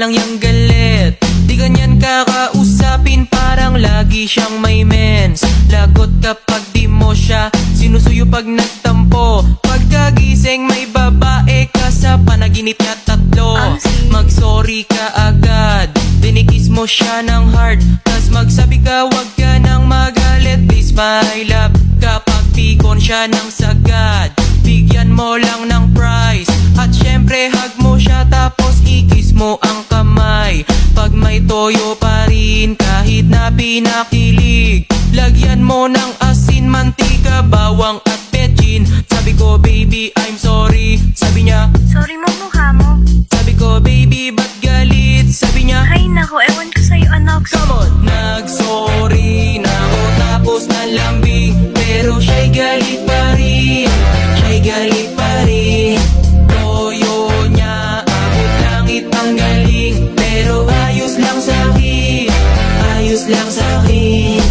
lang yang galit. Di ganyan kakausapin, parang lagi siyang may mens. Lagot kapag di mo siya sinusuyo pag nagtampo. Pagkagising may babae ka sa panaginip niya tatlo. Mag-sorry ka agad, dinikis mo siya ng hard. Tas magsabi ka wag ka nang magalit, please my love. Kapag pikon siya ng sagad, bigyan mo lang ng price. At syempre hug mo siya tapos ikis mo ang kamay. Pag may toyo pa rin kahit na pinakilig, lagyan mo ng asin, mantika, bawang at betchin. Sabi ko baby I'm sorry, sabi niya Sorry mo mukha mo. sabi ko baby ba't galit, sabi niya Ay nako, ewan ko sa'yo anak. come on. Nag-sorry na ako tapos nalambing, pero siya'y galit pa rin, siya'y galit pa rin. Toyo niya abot langit ang galing, pero ayos lang sa'kin, ayos lang sa'kin.